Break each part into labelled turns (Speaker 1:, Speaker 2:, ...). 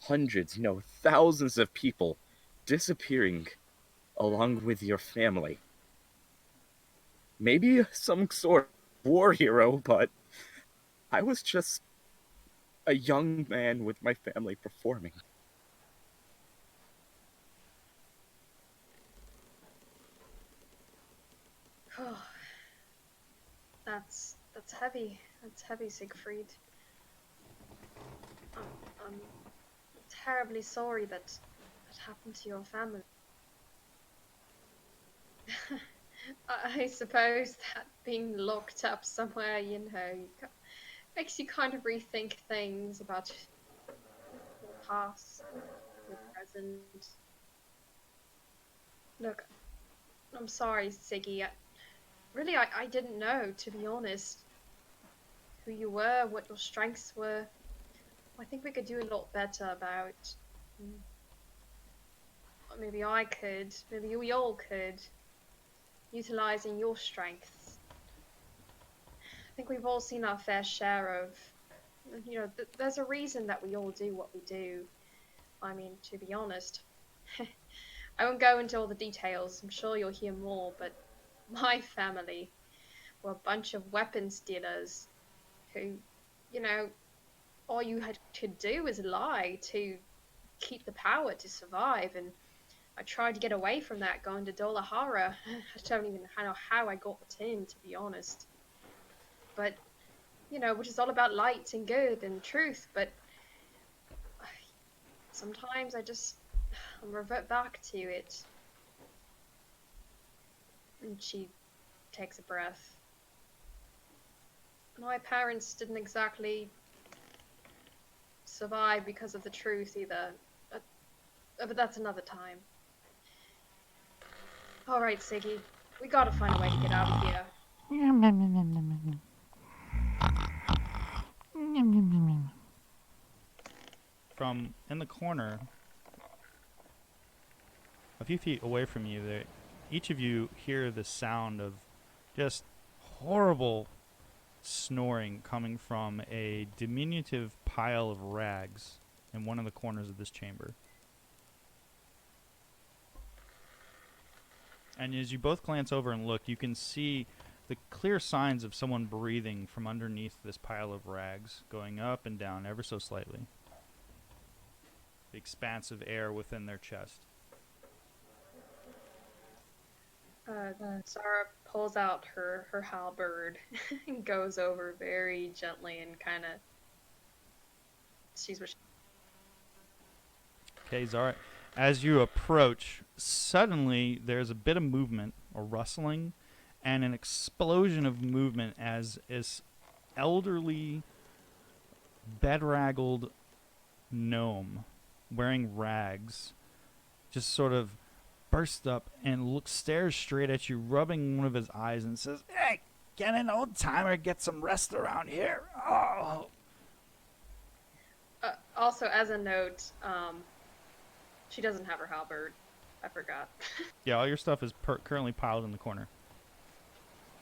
Speaker 1: hundreds, thousands of people disappearing along with your family. Maybe some sort of war hero, but I was just a young man with my family performing.
Speaker 2: Oh, that's heavy. That's heavy, Siegfried. I'm, I'm terribly sorry that happened to your family. I suppose that being locked up somewhere, makes you kind of rethink things about your past, your present. Look, I'm sorry, Siggy. I didn't know, to be honest, who you were, what your strengths were. I think we could do a lot better about. mm, Maybe I could, maybe we all could, utilizing your strengths. I think we've all seen our fair share of. There's a reason that we all do what we do. I mean, to be honest, I won't go into all the details. I'm sure you'll hear more, but my family were a bunch of weapons dealers who, you know, all you had to do was lie to keep the power to survive. And I tried to get away from that going to Dolahara. I don't even know how I got the tin, to be honest. But, which is all about light and good and truth. But sometimes I revert back to it. And she takes a breath. My parents didn't exactly survive because of the truth either. But that's another time. Alright, Siggy. We gotta find a way to get out of here.
Speaker 3: From in the corner, a few feet away from you, each of you hear the sound of just horrible snoring coming from a diminutive pile of rags in one of the corners of this chamber. And as you both glance over and look, you can see the clear signs of someone breathing from underneath this pile of rags, going up and down ever so slightly. The expanse of air within their chest.
Speaker 2: Sarah pulls out her halberd and goes over very gently and kind of sees what she.
Speaker 3: Okay, Zara. As you approach, suddenly there's a bit of movement or rustling and an explosion of movement as this elderly, bedraggled gnome wearing rags just sort of bursts up and stares straight at you, rubbing one of his eyes, and says, "Hey, can an old timer get some rest around here? Oh."
Speaker 2: Also, as a note, she doesn't have her halberd. I forgot.
Speaker 3: Yeah, all your stuff is currently piled in the corner.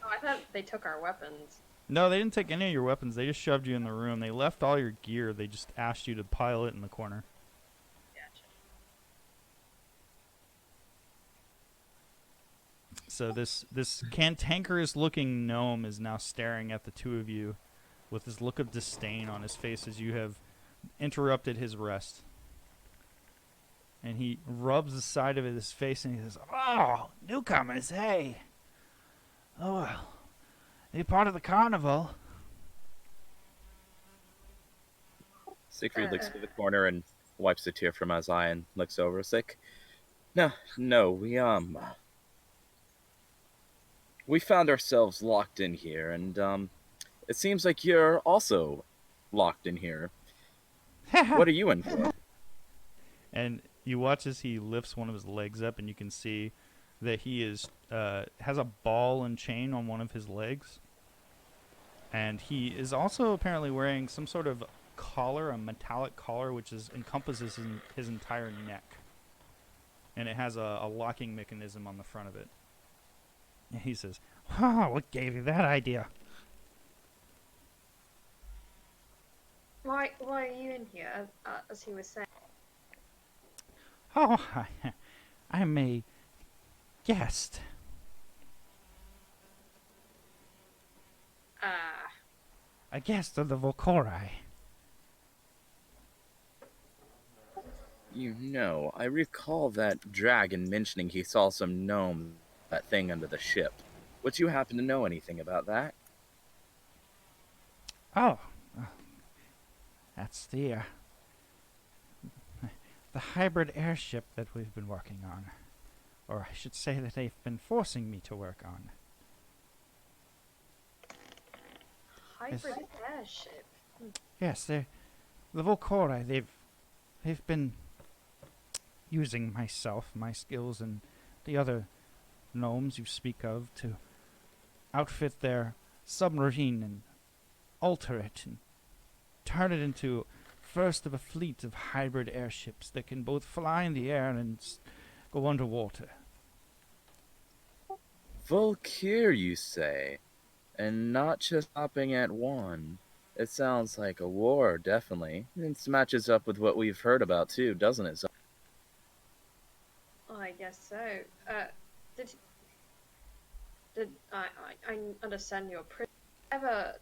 Speaker 2: Oh, I thought they took our weapons.
Speaker 3: No, they didn't take any of your weapons. They just shoved you in the room. They left all your gear. They just asked you to pile it in the corner.
Speaker 2: Gotcha.
Speaker 3: So this cantankerous looking gnome is now staring at the two of you with this look of disdain on his face as you have interrupted his rest. And he rubs the side of his face and he says, "Oh, newcomers, hey. Oh, well. Are you part of the carnival?"
Speaker 1: Siegfried looks to the corner and wipes a tear from his eye and looks over. It's like, no, no, we found ourselves locked in here, and it seems like you're also locked in here. What are you in for?
Speaker 3: And you watch as he lifts one of his legs up, and you can see that he has a ball and chain on one of his legs. And he is also apparently wearing some sort of collar, a metallic collar, which encompasses his entire neck. And it has a locking mechanism on the front of it. And he says, "Oh, what gave you that idea?"
Speaker 2: Why are you in here? As he was saying.
Speaker 3: Oh, I'm a guest.
Speaker 2: Ah,
Speaker 3: A guest of the Volcori.
Speaker 1: You know, I recall that dragon mentioning he saw some gnome, that thing under the ship. Would you happen to know anything about that?
Speaker 3: Oh, that's the hybrid airship that we've been working on. Or I should say that they've been forcing me to work on.
Speaker 2: hybrid airship.
Speaker 3: Yes, the Volcori, they've been using myself, my skills, and the other gnomes you speak of to outfit their submarine and alter it and turn it into first of a fleet of hybrid airships that can both fly in the air and go underwater.
Speaker 1: Volkir, you say? And not just stopping at one. It sounds like a war, definitely. It matches up with what we've heard about too, doesn't it?
Speaker 2: I guess so. Did I understand your ever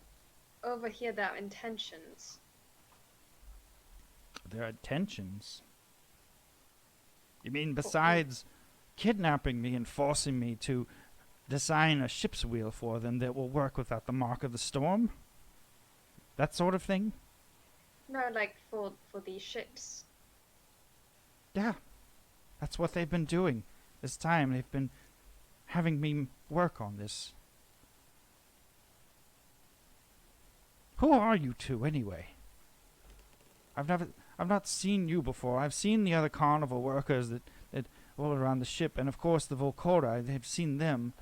Speaker 2: overhear their intentions?
Speaker 3: Their intentions? You mean besides kidnapping me and forcing me to design a ship's wheel for them that will work without the mark of the storm? That sort of thing?
Speaker 2: No, like for these ships.
Speaker 3: Yeah. That's what they've been doing. This time they've been having me work on this. Who are you two anyway? I've not seen you before. I've seen the other carnival workers that all around the ship, and of course the Volcori, they've seen them,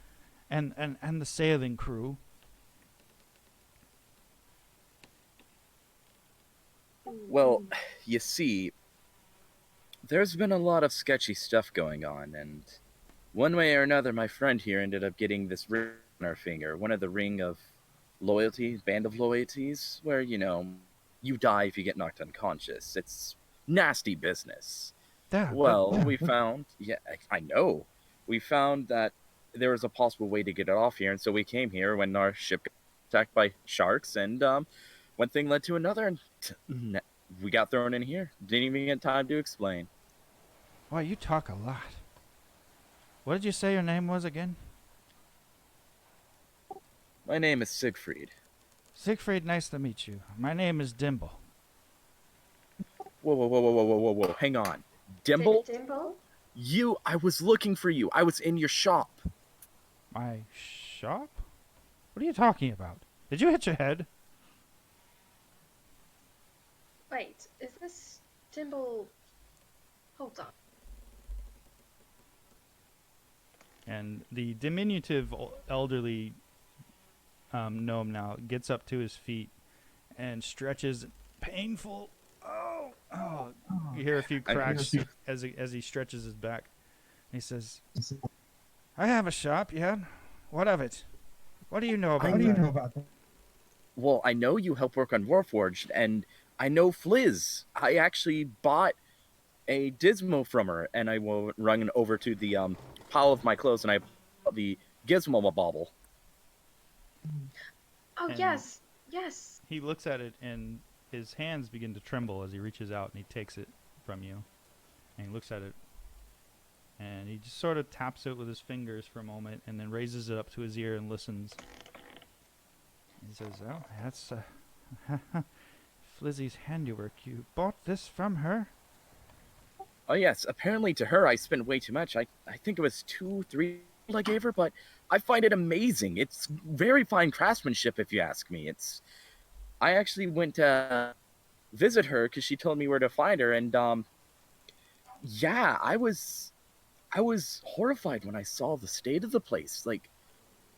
Speaker 3: and the sailing crew.
Speaker 1: Well, you see, there's been a lot of sketchy stuff going on, and one way or another, my friend here ended up getting this ring on her finger, one of the ring of loyalty, band of loyalties, where, you know, you die if you get knocked unconscious. It's nasty business.
Speaker 3: Yeah,
Speaker 1: Well, we found, yeah, I know. We found that there was a possible way to get it off here, and so we came here when our ship got attacked by sharks, and one thing led to another, and we got thrown in here. Didn't even get time to explain.
Speaker 3: Boy, you talk a lot. What did you say your name was again?
Speaker 1: My name is Siegfried.
Speaker 3: Siegfried, nice to meet you. My name is Dimble.
Speaker 1: Whoa, whoa, whoa, whoa, whoa, whoa, whoa, whoa. Hang on. Dimble?
Speaker 2: Dimble?
Speaker 1: I was looking for you. I was in your shop.
Speaker 3: My shop? What are you talking about? Did you hit your head?
Speaker 2: Wait, is this Dimble? Hold on.
Speaker 3: And the diminutive elderly gnome now gets up to his feet and stretches painful. Oh! You hear a few cracks as he stretches his back. He says, "I have a shop, yeah. What of it? What do you know about that?"
Speaker 1: Well, I know you help work on Warforged, and I know Fliz. I actually bought a Dismo from her, and I will run over to the pile of my clothes, and I bought the Gizmo bauble.
Speaker 2: Oh,
Speaker 3: And
Speaker 2: yes, yes.
Speaker 3: He looks at it, and his hands begin to tremble as he reaches out and he takes it from you. And he looks at it, and he just sort of taps it with his fingers for a moment, and then raises it up to his ear and listens. He says, "Oh, that's Flizzy's handiwork. You bought this from her?"
Speaker 1: Oh yes, apparently to her I spent way too much. I think it was 2-3 I gave her, but I find it amazing. It's very fine craftsmanship, if you ask me. I actually went to visit her because she told me where to find her, and yeah, I was horrified when I saw the state of the place. Like,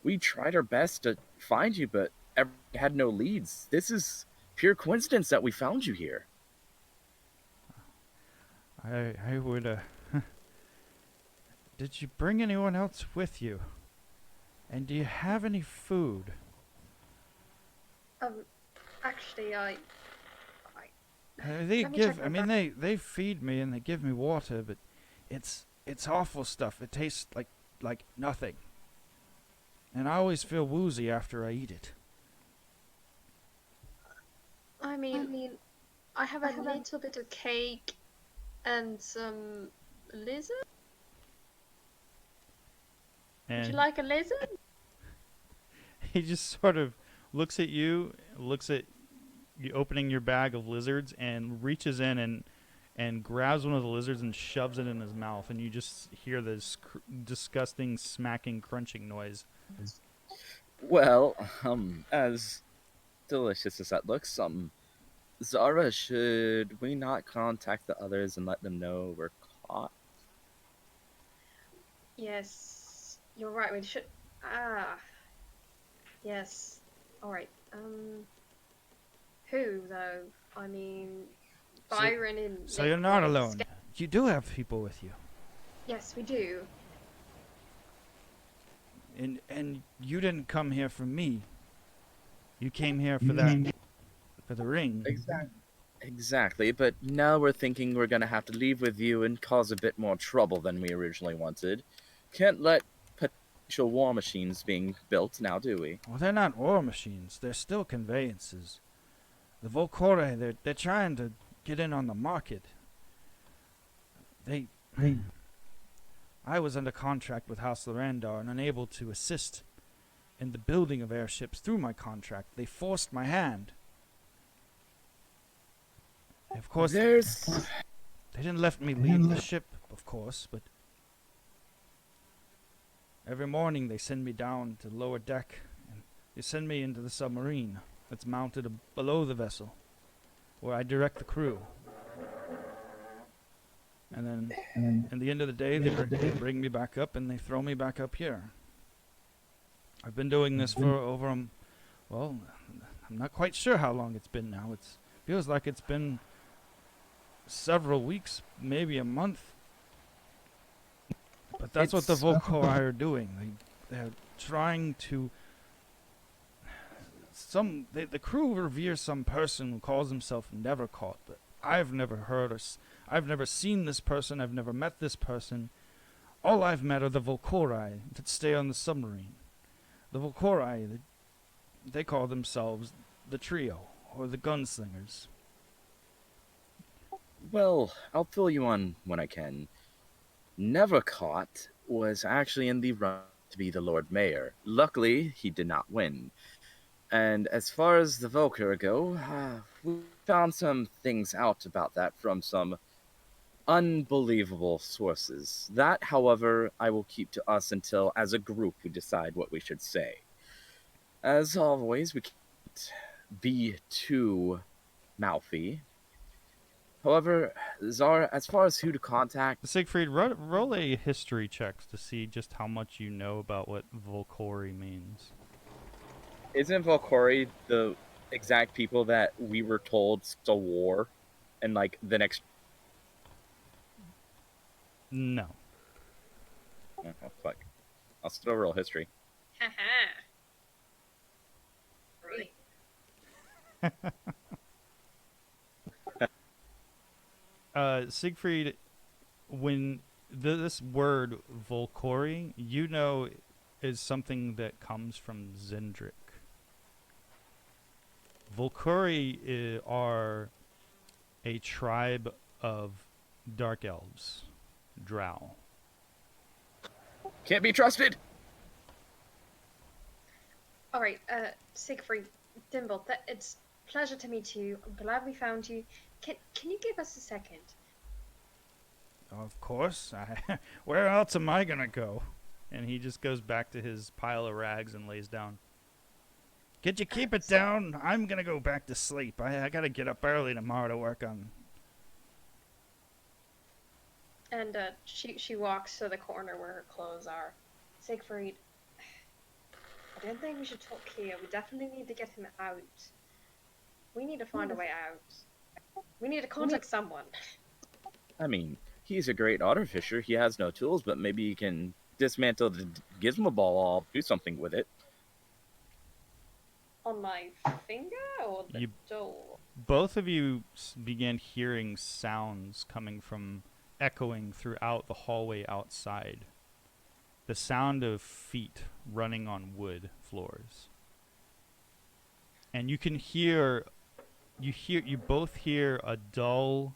Speaker 1: we tried our best to find you, but had no leads. This is pure coincidence that we found you here.
Speaker 3: I would, Did you bring anyone else with you? And do you have any food?
Speaker 2: Actually,
Speaker 3: They
Speaker 2: let me
Speaker 3: give,
Speaker 2: check
Speaker 3: I
Speaker 2: my
Speaker 3: mean, they feed me and they give me water, but
Speaker 4: It's awful stuff. It tastes like nothing. And I always feel woozy after I eat it.
Speaker 2: I mean, I have a little bit of cake and some lizard. Would you
Speaker 3: And
Speaker 2: like a lizard?
Speaker 3: he just sort of looks at you, looks at you opening your bag of lizards, and reaches in and grabs one of the lizards and shoves it in his mouth, and you just hear this disgusting smacking, crunching noise.
Speaker 1: Well, as delicious as that looks, Zara, should we not contact the others and let them know we're caught?
Speaker 2: Yes, you're right. We should. Ah, yes. All right. Who though? I mean,
Speaker 4: So,
Speaker 2: Byron and
Speaker 4: so
Speaker 2: Nick
Speaker 4: you're not
Speaker 2: were
Speaker 4: alone. You do have people with you.
Speaker 2: Yes, we do.
Speaker 4: And you didn't come here for me. You came here for that for the ring.
Speaker 1: Exactly, but now we're thinking we're gonna have to leave with you and cause a bit more trouble than we originally wanted. Can't let potential war machines being built now, do we?
Speaker 4: Well, they're not war machines. They're still conveyances. The Volcore, they're trying to get in on the market. They I was under contract with House Lorandar and unable to assist in the building of airships through my contract. They forced my hand. Of course,
Speaker 1: There's
Speaker 4: they didn't let me leave the ship, of course, but every morning they send me down to the lower deck and they send me into the submarine that's mounted below the vessel, where I direct the crew. And then, at the end of the day, they bring me back up and they throw me back up here. I've been doing this for over, well, I'm not quite sure how long it's been now. It feels like it's been several weeks, maybe a month. But that's what the Volkoi are doing. They're trying to. The crew reveres some person who calls himself Nevercaught, but I've never heard or I've never seen this person. I've never met this person. All I've met are the Volkori that stay on the submarine. The Volkori, they call themselves the Trio or the Gunslingers.
Speaker 1: Well, I'll fill you on when I can. Nevercaught was actually in the run to be the Lord Mayor. Luckily, he did not win. And as far as the Volker go, we found some things out about that from some unbelievable sources. That, however, I will keep to us until, as a group, we decide what we should say. As always, we can't be too mouthy. However, Zara, as far as who to contact,
Speaker 3: Siegfried, roll a history checks to see just how much you know about what Volkori means.
Speaker 1: isn't Valkyrie the exact people that we were told it's a war and like the next?
Speaker 3: No.
Speaker 1: Oh, fuck. I'll still roll history.
Speaker 2: Haha.
Speaker 3: Siegfried, when this word Volkori, you know, is something that comes from Zendrick. Volkori are a tribe of dark elves, drow.
Speaker 1: Can't be trusted.
Speaker 2: All right, Siegfried, Dimble, it's a pleasure to meet you. I'm glad we found you. Can you give us a second?
Speaker 4: Of course. Where else am I gonna go?
Speaker 3: And he just goes back to his pile of rags and lays down.
Speaker 4: Could you keep it down? I'm gonna go back to sleep. I gotta get up early tomorrow to work on.
Speaker 2: And she walks to the corner where her clothes are. Siegfried, I don't think we should talk here. We definitely need to get him out. We need to find a way out. We need to contact someone.
Speaker 1: I mean, he's a great artificer. He has no tools, but maybe he can dismantle the gizmo ball. I'll do something with it.
Speaker 2: On my finger or the door?
Speaker 3: Both of you began hearing sounds coming from echoing throughout the hallway outside. The sound of feet running on wood floors. And you both hear a dull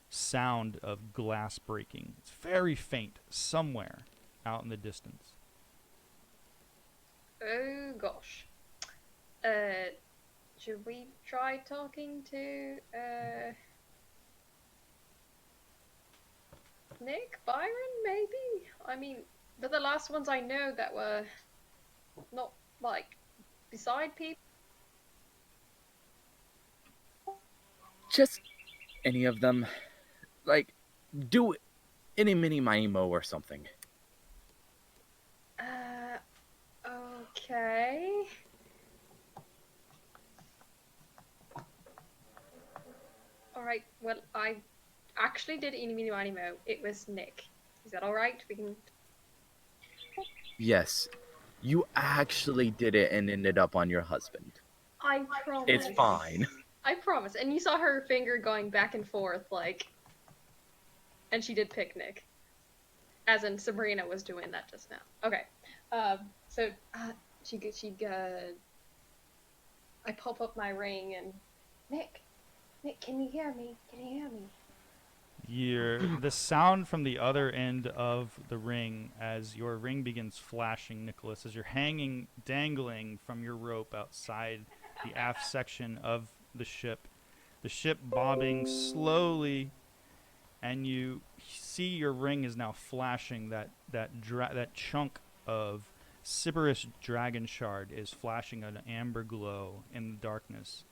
Speaker 3: sound of glass breaking. It's very faint somewhere out in the distance.
Speaker 2: Oh gosh. Should we try talking to Nick, Byron, maybe? I mean, they're the last ones I know that were not like beside people.
Speaker 1: Just any of them. Like, do any mini Maimo or something.
Speaker 2: Okay. Alright, well, I actually did Eeny Meeny Miny Mo. It was Nick. Is that alright? We can.
Speaker 1: Yes, you actually did it and ended up on your husband.
Speaker 2: I promise.
Speaker 1: It's fine.
Speaker 2: I promise. And you saw her finger going back and forth, like. And she did pick Nick. As in, Sabrina was doing that just now. Okay. I pop up my ring and. Nick, can you hear me? Can you hear me?
Speaker 3: The sound from the other end of the ring as your ring begins flashing, Nicholas, as you're dangling from your rope outside the aft section of the ship bobbing slowly, and you see your ring is now flashing. That chunk of Sybaris dragon shard is flashing an amber glow in the darkness,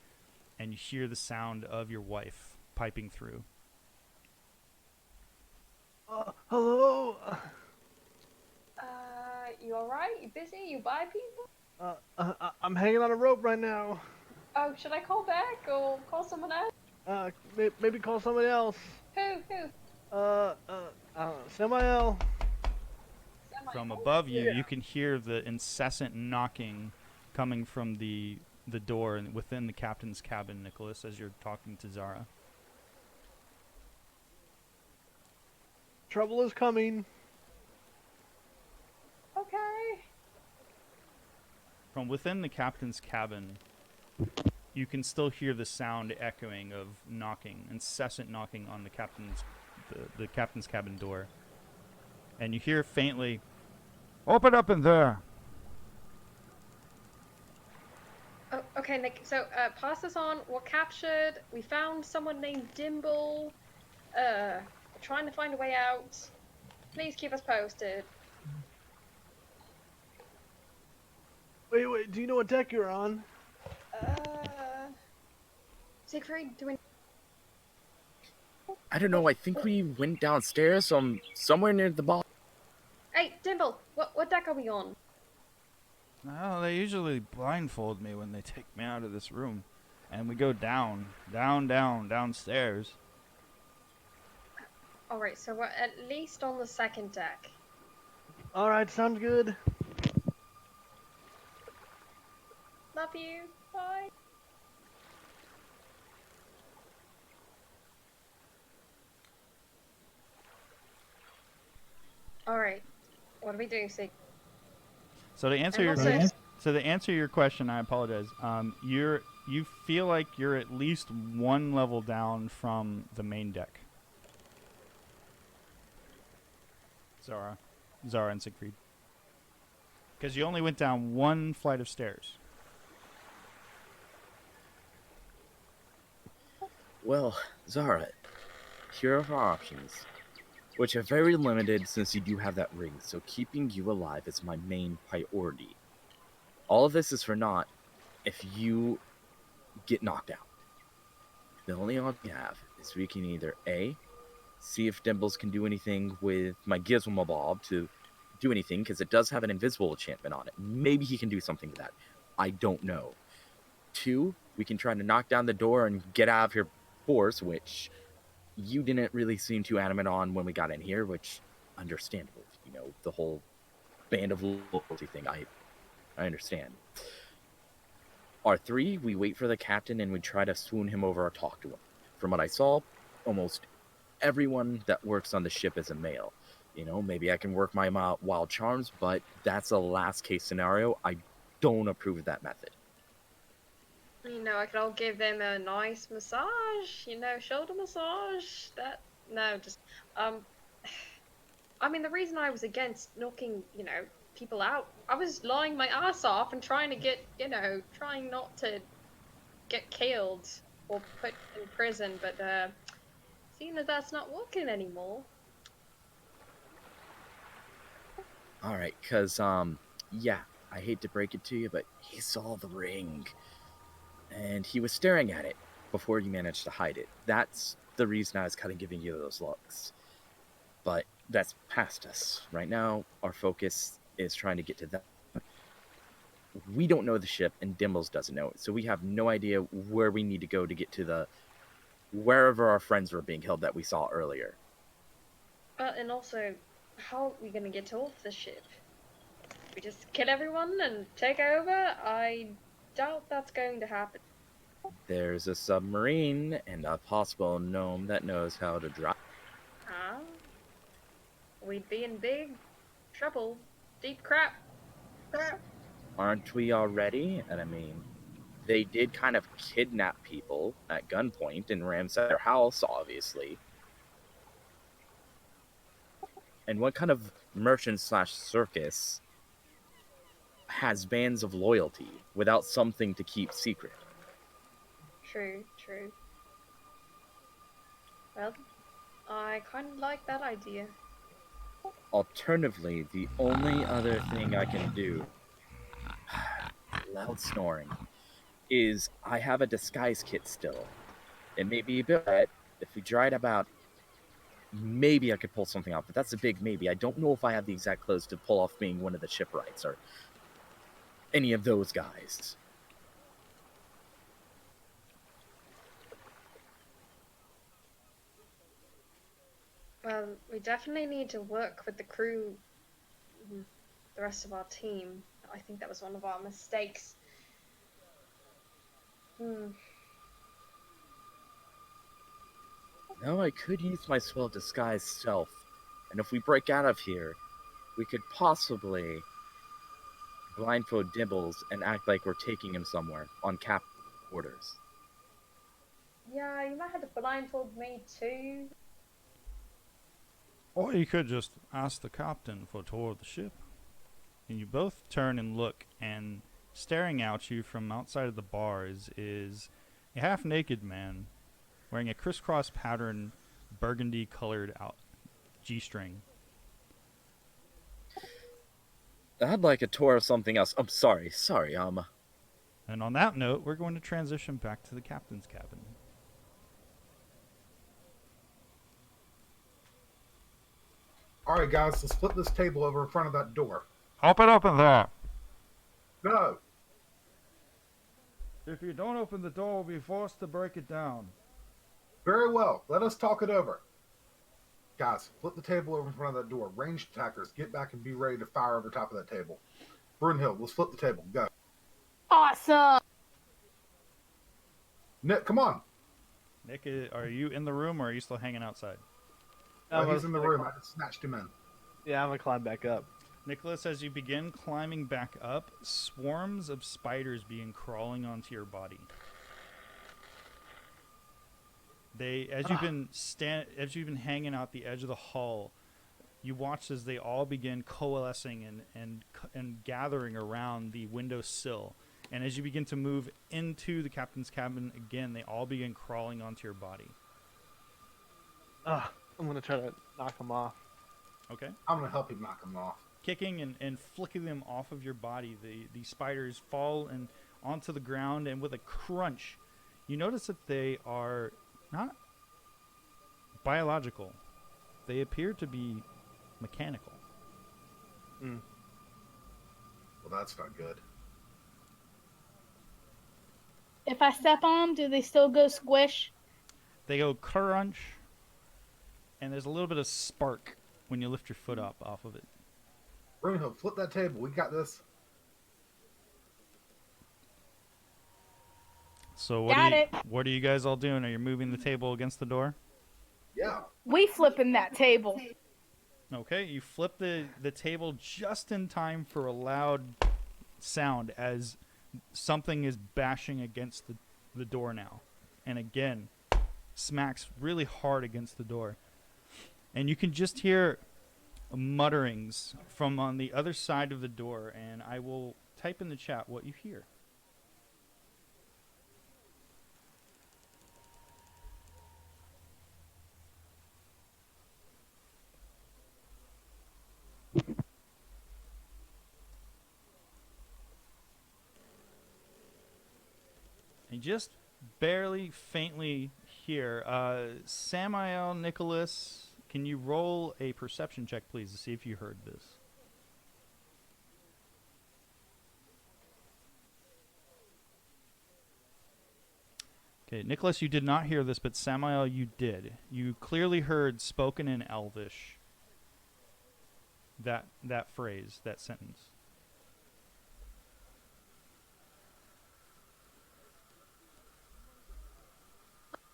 Speaker 3: and you hear the sound of your wife piping through.
Speaker 5: Hello?
Speaker 2: You alright? You busy? You buy people?
Speaker 5: I'm hanging on a rope right now.
Speaker 2: Oh, should I call back or call someone else?
Speaker 5: Maybe call somebody else.
Speaker 2: Who?
Speaker 5: Samael.
Speaker 3: From above you, you can hear the incessant knocking coming from the door within the captain's cabin, Nicholas, as you're talking to Zara.
Speaker 5: Trouble is coming.
Speaker 2: Okay.
Speaker 3: From within the captain's cabin, you can still hear the sound echoing of knocking, incessant knocking on the captain's cabin door. And you hear faintly,
Speaker 4: Open up in there.
Speaker 2: Oh, okay, Nick. So, pass this on. We're captured. We found someone named Dimble. We're trying to find a way out. Please keep us posted.
Speaker 5: Wait, do you know what deck you're on?
Speaker 2: Siegfried, do we...
Speaker 1: I don't know, I think we went downstairs somewhere near the bottom.
Speaker 2: Hey, Dimble, what deck are we on?
Speaker 4: Well, they usually blindfold me when they take me out of this room. And we go downstairs.
Speaker 2: Alright, so we're at least on the second deck.
Speaker 5: Alright, sounds good.
Speaker 2: Love you. Bye. Alright. What do we do, Sig?
Speaker 3: so to answer your question, I apologize. You feel like you're at least one level down from the main deck. Zara and Siegfried. Because you only went down one flight of stairs.
Speaker 1: Well, Zara, here are our options, which are very limited since you do have that ring, so keeping you alive is my main priority. All of this is for naught if you get knocked out. The only option we have is we can either A, see if Dimbles can do anything with my Gizmo Bob to do anything, because it does have an invisible enchantment on it. Maybe he can do something with that. I don't know. 2, we can try to knock down the door and get out of here force, which you didn't really seem too adamant on when we got in here, which understandable. You know, the whole band of loyalty thing, I understand. R3, we wait for the captain and we try to swoon him over or talk to him. From what I saw, almost everyone that works on the ship is a male. You know, maybe I can work my wild charms, but that's a last case scenario. I don't approve of that method.
Speaker 2: You know, I could all give them a nice massage, you know, shoulder massage. That no, just um I mean the reason I was against knocking, you know, people out, I was lying my ass off and trying to get, you know, trying not to get killed or put in prison, but seeing that that's not working anymore.
Speaker 1: All right, cuz yeah, I hate to break it to you, but he saw the ring and he was staring at it before you managed to hide it. That's the reason I was kind of giving you those looks. But that's past us. Right now, our focus is trying to get to that. We don't know the ship, and Dimbles doesn't know it, so we have no idea where we need to go to get to the wherever our friends were being held that we saw earlier.
Speaker 2: And also, how are we gonna get off the ship? We just kill everyone and take over? I doubt that's going to happen.
Speaker 1: There's a submarine and a possible gnome that knows how to drive.
Speaker 2: Huh? We'd be in big trouble. Deep crap.
Speaker 1: Aren't we already? And I mean, they did kind of kidnap people at gunpoint and ransack their house, obviously. And what kind of merchant slash circus has bands of loyalty without something to keep secret?
Speaker 2: True, true. Well, I kind of like that idea.
Speaker 1: Alternatively, the only other thing I can do, loud snoring, is I have a disguise kit still. It may be a bit, if we tried about, maybe I could pull something off, but that's a big maybe. I don't know if I have the exact clothes to pull off being one of the shipwrights or any of those guys.
Speaker 2: Well, we definitely need to work with the crew, the rest of our team. I think that was one of our mistakes.
Speaker 1: No, I could use my swell disguise self, and if we break out of here, we could possibly blindfold Dibbles and act like we're taking him somewhere on cap orders.
Speaker 2: Yeah, you might have to blindfold me too.
Speaker 3: Or you could just ask the captain for a tour of the ship. And you both turn and look, and staring at you from outside of the bars is a half-naked man wearing a crisscross pattern burgundy-colored G-string.
Speaker 1: I'd like a tour of something else. I'm sorry.
Speaker 3: And on that note, we're going to transition back to the captain's cabin.
Speaker 6: All right, guys, let's flip this table over in front of that door.
Speaker 4: Open there.
Speaker 6: Go.
Speaker 4: If you don't open the door, we'll be forced to break it down.
Speaker 6: Very well. Let us talk it over. Guys, flip the table over in front of that door. Ranged attackers, get back and be ready to fire over top of that table. Brunhild, let's flip the table. Go.
Speaker 7: Awesome.
Speaker 6: Nick, come on.
Speaker 3: Nick, are you in the room or are you still hanging outside?
Speaker 6: He's in the room. I just snatched him in.
Speaker 5: Yeah, I'm gonna climb back up.
Speaker 3: Nicholas, as you begin climbing back up, swarms of spiders begin crawling onto your body. As you've been hanging out the edge of the hull, you watch as they all begin coalescing and gathering around the windowsill. And as you begin to move into the captain's cabin again, they all begin crawling onto your body.
Speaker 5: I'm gonna try to knock him off.
Speaker 3: Okay.
Speaker 6: I'm going to help him knock him off.
Speaker 3: Kicking and flicking them off of your body, the spiders fall and onto the ground, and with a crunch, you notice that they are not biological. They appear to be mechanical.
Speaker 6: Well, that's not good.
Speaker 7: If I step on them, do they still go squish?
Speaker 3: They go crunch, and there's a little bit of spark when you lift your foot up off of it.
Speaker 6: Brunhild, flip that table. We got this.
Speaker 3: So
Speaker 7: Got it.
Speaker 3: what are you guys all doing? Are you moving the table against the door?
Speaker 6: Yeah.
Speaker 7: We flipping that table.
Speaker 3: Okay, you flip the table just in time for a loud sound as something is bashing against the door now. And again, smacks really hard against the door. And you can just hear mutterings from on the other side of the door, and I will type in the chat what you hear. And just barely faintly hear Samael, Nicholas, can you roll a perception check, please, to see if you heard this? Okay, Nicholas, you did not hear this, but Samael, you did. You clearly heard spoken in Elvish that phrase, that sentence.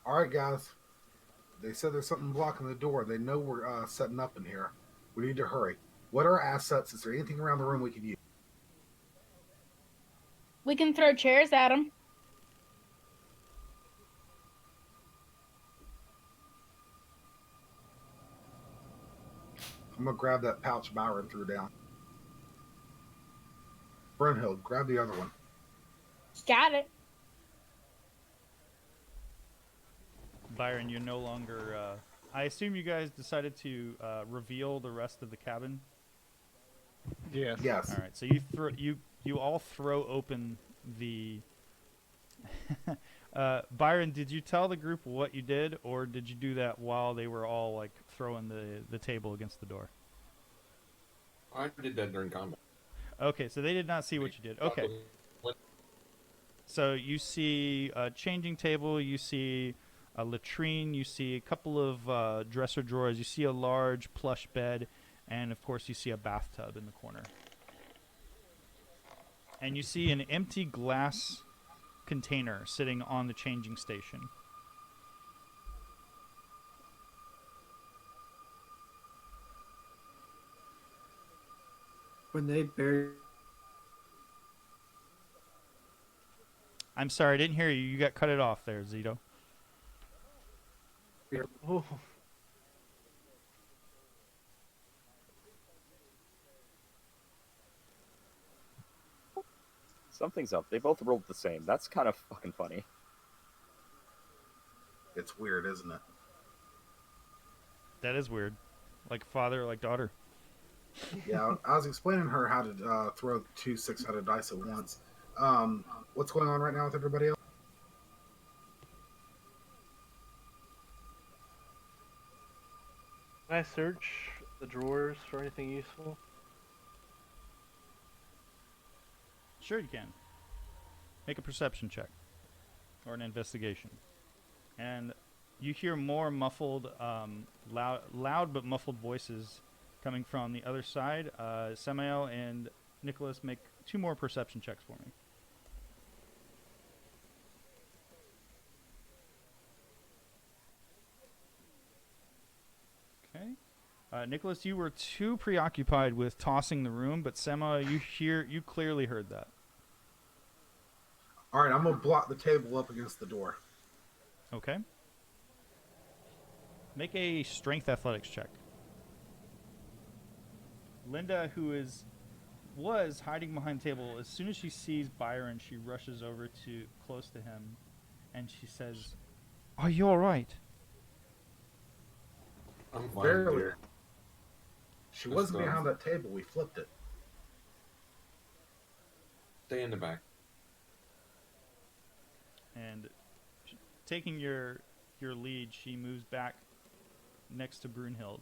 Speaker 6: All right, guys. They said there's something blocking the door. They know we're setting up in here. We need to hurry. What are our assets? Is there anything around the room we can use?
Speaker 7: We can throw chairs at them.
Speaker 6: I'm gonna grab that pouch Byron threw down. Brunhild, grab the other one.
Speaker 7: Got it.
Speaker 3: Byron, you're no longer. I assume you guys decided to reveal the rest of the cabin.
Speaker 5: Yes.
Speaker 6: Yes.
Speaker 3: All right, so you all throw open the. Byron, did you tell the group what you did, or did you do that while they were all like throwing the table against the door?
Speaker 8: I did that during combat.
Speaker 3: Okay, so they did not see what you did. Okay, so you see a changing table, you see a latrine, you see a couple of dresser drawers, you see a large plush bed, and of course you see a bathtub in the corner. And you see an empty glass container sitting on the changing station.
Speaker 9: When they buried.
Speaker 3: I'm sorry, I didn't hear you. You got cut it off there, Zito.
Speaker 5: Ooh.
Speaker 1: Something's up. They both rolled the same. That's kind of fucking funny.
Speaker 6: It's weird, isn't it?
Speaker 3: That is weird. Like father, like daughter.
Speaker 6: Yeah, I was explaining to her how to throw 2 6-sided dice at once. What's going on right now with everybody else?
Speaker 5: Can I search the drawers for anything useful?
Speaker 3: Sure you can. Make a perception check. Or an investigation. And you hear more muffled, loud but muffled voices coming from the other side. Samael and Nicholas, make 2 more perception checks for me. Okay. Nicholas, you were too preoccupied with tossing the room, but Samael, you clearly heard that.
Speaker 6: All right, I'm gonna block the table up against the door.
Speaker 3: Okay. Make a strength athletics check. Linda, who was hiding behind the table, as soon as she sees Byron, she rushes over to close to him, and she says,
Speaker 4: Are you all right?
Speaker 8: I'm fine.
Speaker 6: Barely.
Speaker 8: Dear.
Speaker 6: She wasn't behind that table. We flipped it.
Speaker 8: Stay in the back.
Speaker 3: and taking your lead, she moves back next to Brunhild.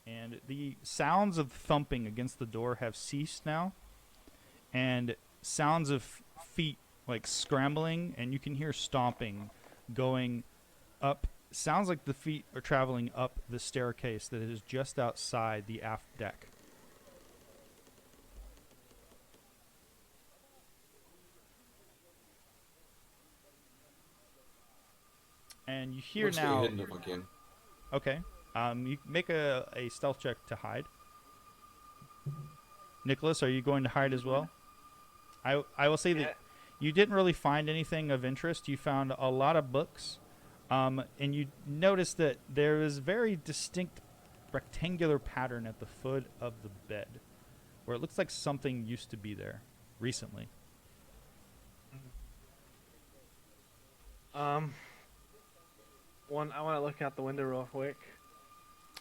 Speaker 3: And the sounds of thumping against the door have ceased now, and sounds of feet like scrambling, and you can hear stomping going up. Sounds like the feet are traveling up the staircase that is just outside the aft deck. And you hear
Speaker 8: I'll stay
Speaker 3: now.
Speaker 8: hidden if I can.
Speaker 3: Okay. You make a stealth check to hide. Nicholas, are you going to hide as well? I will say that you didn't really find anything of interest. You found a lot of books, and you noticed that there is very distinct rectangular pattern at the foot of the bed, where it looks like something used to be there recently.
Speaker 5: I want to look out the window real quick.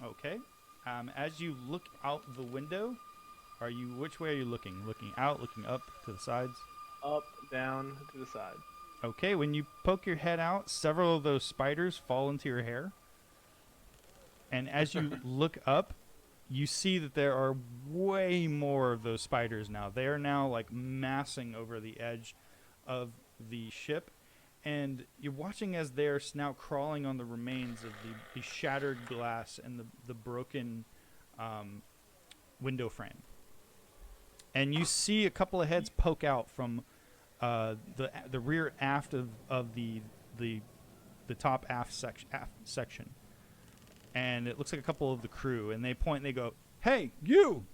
Speaker 3: Okay. As you look out the window, which way are you looking? Looking out, looking up, to the sides?
Speaker 5: Up, down, to the side.
Speaker 3: Okay, when you poke your head out, several of those spiders fall into your hair. And as you look up, you see that there are way more of those spiders now. They are now like massing over the edge of the ship. And you're watching as they're now crawling on the remains of the shattered glass and the broken window frame. And you see a couple of heads poke out from the rear aft of the top aft section. And it looks like a couple of the crew, and they point and they go, "Hey, you!"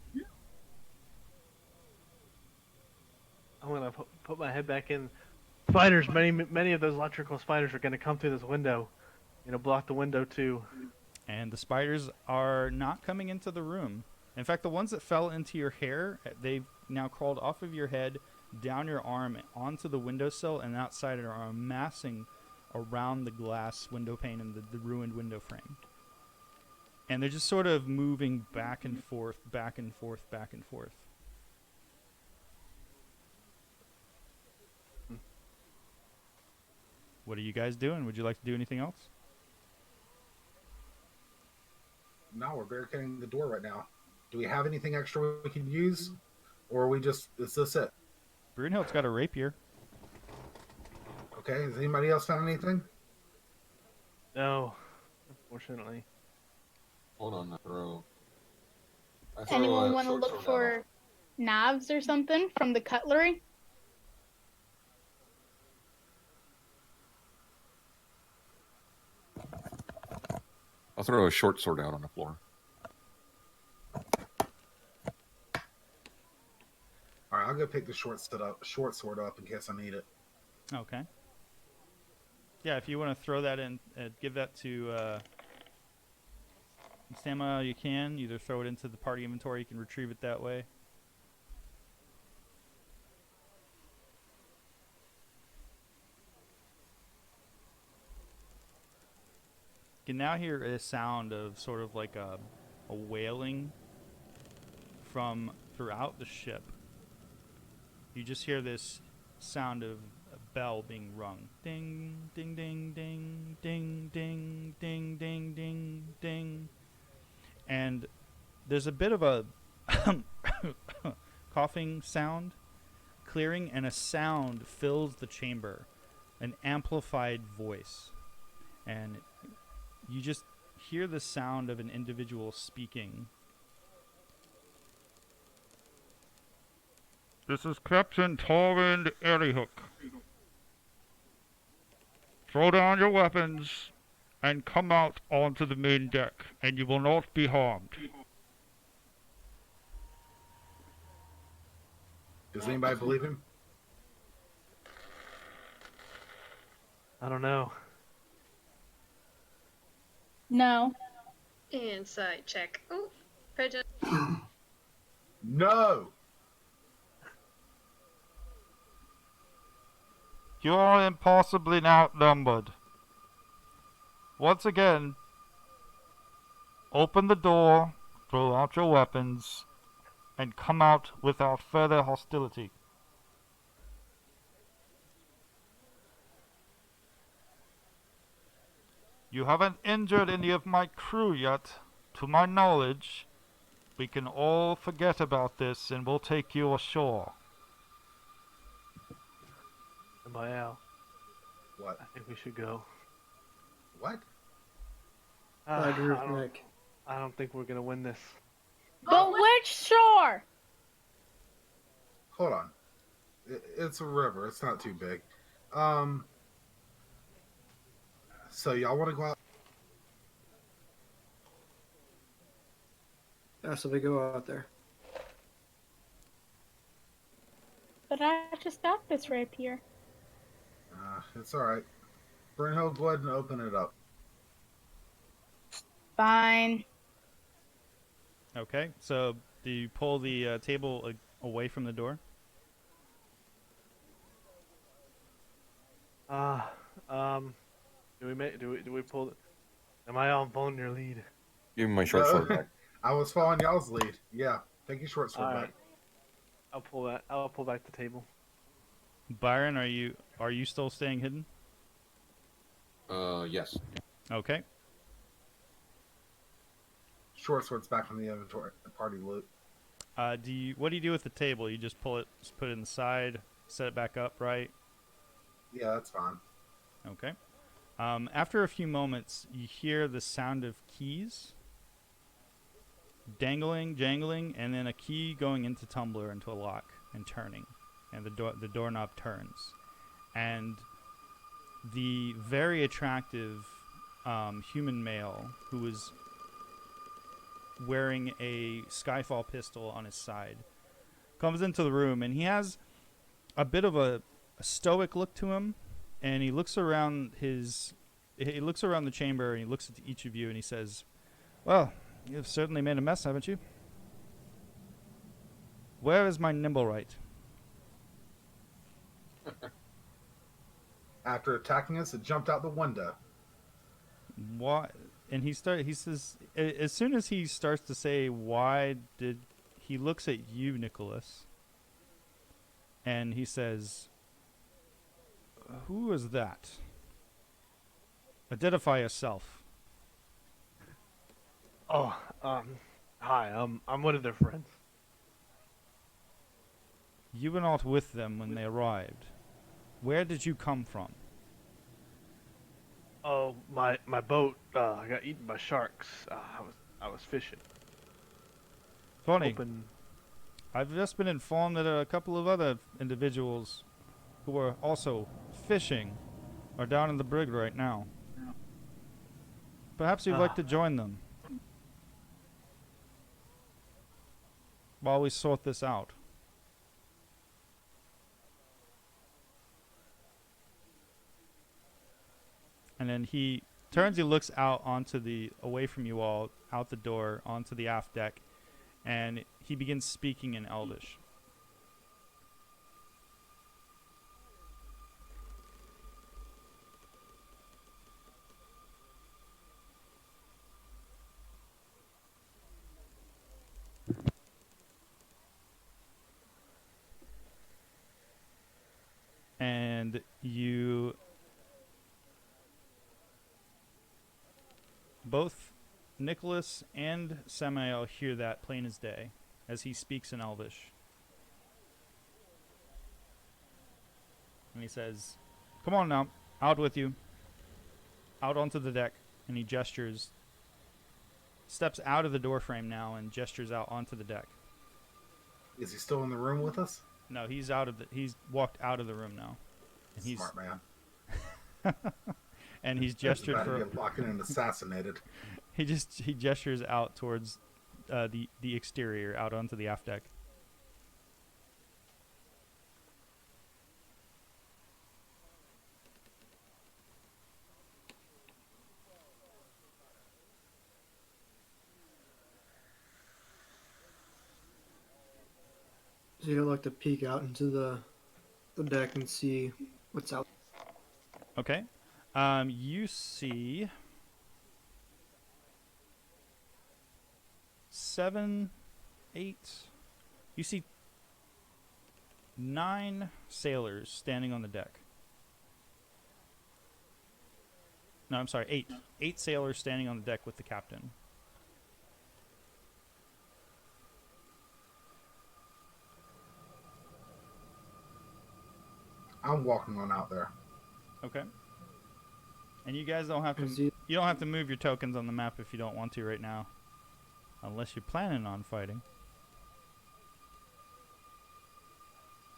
Speaker 5: I'm gonna put my head back in. Spiders, many of those electrical spiders are gonna come through this window, block the window too.
Speaker 3: And the spiders are not coming into the room. In fact, the ones that fell into your hair, they've now crawled off of your head, down your arm, onto the windowsill, and outside are amassing around the glass window pane and the ruined window frame. And they're just sort of moving back and forth, back and forth, back and forth. What are you guys doing? Would you like to do anything else?
Speaker 6: No, we're barricading the door right now. Do we have anything extra we can use? Or are we just, is this it?
Speaker 3: Brunhild's got a rapier.
Speaker 6: Okay, has anybody else found anything?
Speaker 5: No, unfortunately.
Speaker 8: Hold on, I throw
Speaker 7: Anyone
Speaker 8: a
Speaker 7: want to
Speaker 8: short
Speaker 7: look
Speaker 8: sword
Speaker 7: for knives or something from the cutlery?
Speaker 8: I'll throw a short sword out on the floor.
Speaker 6: All right, I'll go pick the short sword up in case I need it.
Speaker 3: Okay. Yeah, if you want to throw that in, give that to Stamina, you can. Either throw it into the party inventory, you can retrieve it that way. You can now hear a sound of sort of like a wailing from throughout the ship. You just hear this sound of a bell being rung. Ding, ding, ding, ding, ding, ding, ding, ding, ding, ding. And there's a bit of a coughing sound clearing, and a sound fills the chamber, an amplified voice. And you just hear the sound of an individual speaking.
Speaker 4: This is Captain Torvind Erryhook. Throw down your weapons and come out onto the main deck, and you will not be harmed.
Speaker 6: Does anybody believe him?
Speaker 5: I don't know.
Speaker 7: No.
Speaker 2: Insight check. Oh, pigeon.
Speaker 6: No!
Speaker 4: You're impossibly outnumbered. Once again, open the door, throw out your weapons, and come out without further hostility. You haven't injured any of my crew yet, to my knowledge. We can all forget about this and we'll take you ashore.
Speaker 5: Am I out?
Speaker 6: What?
Speaker 5: I think we should go.
Speaker 6: What?
Speaker 5: I don't think we're gonna win this.
Speaker 7: But which shore?
Speaker 6: Hold on. It's a river. It's not too big. So y'all want to go out?
Speaker 9: Yeah, so we go out there.
Speaker 7: But I just got this rapier.
Speaker 6: It's all right. Brynhild, go ahead and open it up.
Speaker 7: Fine.
Speaker 3: Okay, so do you pull the table away from the door?
Speaker 5: Do we pull? Am I on phone your lead?
Speaker 8: Give me my short sword back.
Speaker 6: I was following y'all's lead. Yeah, take your short sword
Speaker 5: All
Speaker 6: back.
Speaker 5: right. I'll pull back the table.
Speaker 3: Byron, are you still staying hidden?
Speaker 8: Yes.
Speaker 3: Okay.
Speaker 6: Short sword's back on the inventory, the party loot.
Speaker 3: What do you do with the table? You just pull it, just put it in the side, set it back up, right?
Speaker 6: Yeah, that's fine.
Speaker 3: Okay. After a few moments, you hear the sound of keys dangling, jangling, and then a key going into tumbler into a lock and turning, and the doorknob turns, and the very attractive human male who is wearing a Skyfall pistol on his side comes into the room, and he has a bit of a stoic look to him, and he looks around the chamber, and he looks at each of you, and he says, "Well, you've certainly made a mess, haven't you? Where is my Nimblewright?"
Speaker 6: After attacking us, it jumped out the window.
Speaker 3: Why? And he says, as soon as he starts to say, "Why did," he looks at you, Nicholas, and he says, "Who is that? Identify yourself."
Speaker 5: Oh, hi. I'm one of their friends.
Speaker 3: You were not with them when they arrived. Where did you come from?
Speaker 5: Oh, my boat got eaten by sharks. I was fishing.
Speaker 3: Funny.
Speaker 5: Hoping...
Speaker 3: I've just been informed that a couple of other individuals who are also fishing are down in the brig right now. Perhaps you'd like to join them while we sort this out. And then he turns, he looks out away from you all, out the door, onto the aft deck, and he begins speaking in Elvish. And you both, Nicholas and Samael, hear that plain as day as he speaks in Elvish. And he says, "Come on now, out with you. Out onto the deck." And he steps out of the doorframe now and gestures out onto the deck.
Speaker 6: Is he still in the room with us?
Speaker 3: No, he's walked out of the room now. And
Speaker 6: Smart man.
Speaker 3: And he's gestured
Speaker 6: About to
Speaker 3: for
Speaker 6: get locked in and assassinated.
Speaker 3: he gestures out towards the exterior, out onto the aft deck.
Speaker 9: So you'd like to peek out into the deck and see what's out.
Speaker 3: Okay. You see 7, 8. You see 9 sailors standing on the deck. No, I'm sorry, 8. 8 sailors standing on the deck with the captain.
Speaker 6: I'm walking on out there.
Speaker 3: Okay. And you guys don't have to. You don't have to move your tokens on the map if you don't want to right now, unless you're planning on fighting.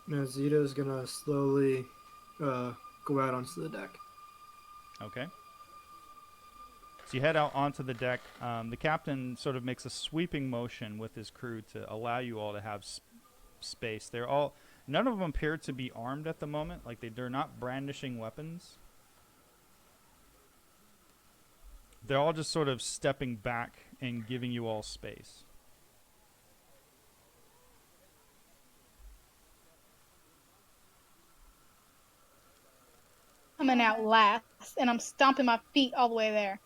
Speaker 9: Now Zita's gonna slowly go out onto the deck.
Speaker 3: Okay. So you head out onto the deck. The captain sort of makes a sweeping motion with his crew to allow you all to have space. None of them appear to be armed at the moment. Like they're not brandishing weapons. They're all just sort of stepping back and giving you all space.
Speaker 7: Coming out last, and I'm stomping my feet all the way there.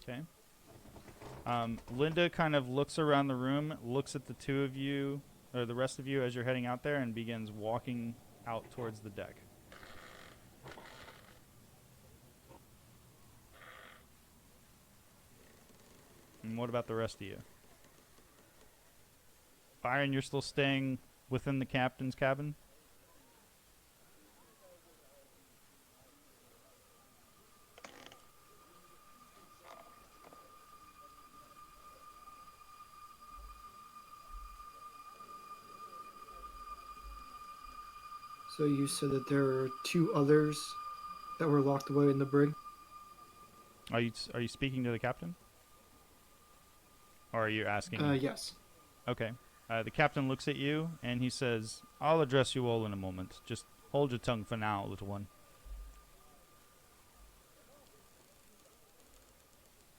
Speaker 3: Okay. Linda kind of looks around the room, looks at the two of you, or the rest of you as you're heading out there, and begins walking out towards the deck. And what about the rest of you? Byron, you're still staying within the captain's cabin?
Speaker 9: So you said that there are 2 others that were locked away in the brig?
Speaker 3: Are you speaking to the captain? Or are you asking?
Speaker 9: Yes.
Speaker 3: Okay. The captain looks at you and he says, "I'll address you all in a moment. Just hold your tongue for now, little one."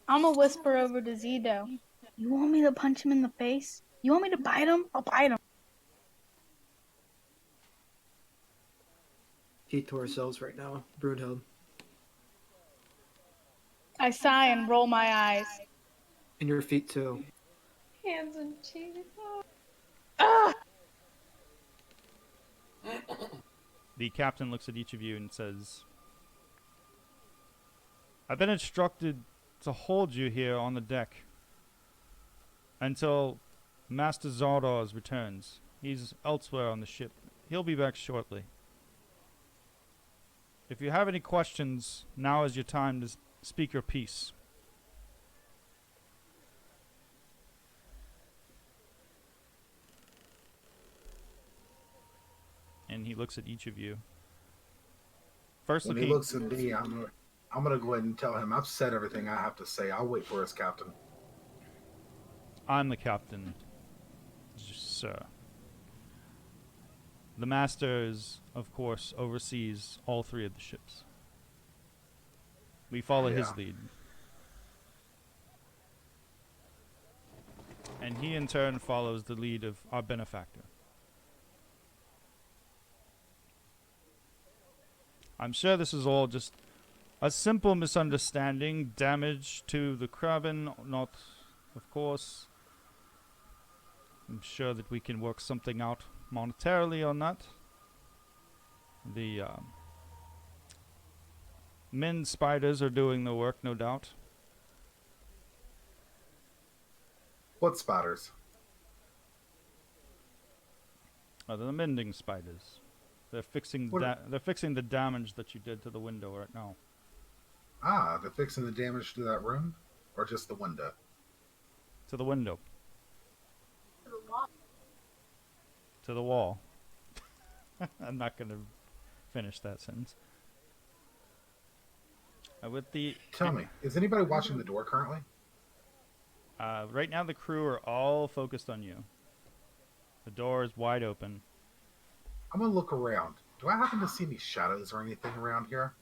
Speaker 7: I'm gonna whisper over to Zido. You want me to punch him in the face? You want me to bite him? I'll bite him.
Speaker 9: Keep to ourselves right now, Brunhild.
Speaker 7: I sigh and roll my eyes.
Speaker 9: And your feet too.
Speaker 2: Hands and cheese.
Speaker 7: Ah!
Speaker 3: The captain looks at each of you and says, "I've been instructed to hold you here on the deck until Master Zardoz returns. He's elsewhere on the ship. He'll be back shortly. If you have any questions, now is your time to speak your piece." And he looks at each of you. First
Speaker 6: When he looks at me, I'm gonna go ahead and tell him I've said everything I have to say. I'll wait for us, Captain.
Speaker 3: I'm the captain, sir. The master is, of course, oversees all 3 of the ships. We follow his lead. And he in turn follows the lead of our benefactor. I'm sure this is all just a simple misunderstanding, damage to the cabin, not, of course. I'm sure that we can work something out monetarily on that. The men spiders are doing the work, no doubt.
Speaker 6: What spiders?
Speaker 3: The mending spiders. They're fixing they're fixing the damage that you did to the window right now.
Speaker 6: Ah, they're fixing the damage to that room? Or just the window?
Speaker 3: To the window. To the wall. I'm not going to finish that sentence.
Speaker 6: Tell me, is anybody watching the door currently?
Speaker 3: Right now the crew are all focused on you. The door is wide open.
Speaker 6: I'm gonna look around. Do I happen to see any shadows or anything around here?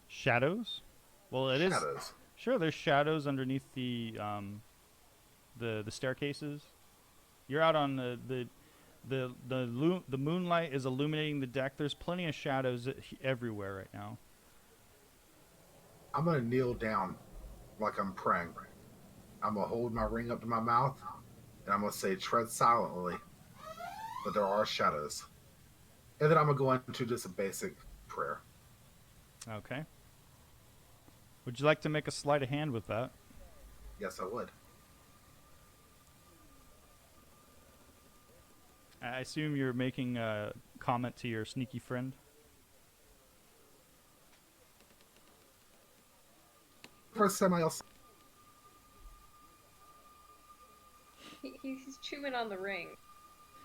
Speaker 3: Shadows? Well, it is.
Speaker 6: Shadows.
Speaker 3: Sure, there's shadows underneath the staircases. You're out on the moonlight is illuminating the deck. There's plenty of shadows everywhere right now.
Speaker 6: I'm gonna kneel down like I'm praying. I'm gonna hold my ring up to my mouth, and I'm gonna say, "Tread silently," but there are shadows. And then I'm gonna go into just a basic prayer.
Speaker 3: Okay. Would you like to make a sleight of hand with that?
Speaker 6: Yes, I would.
Speaker 3: I assume you're making a comment to your sneaky friend.
Speaker 6: First time I'll.
Speaker 2: He's chewing on the ring.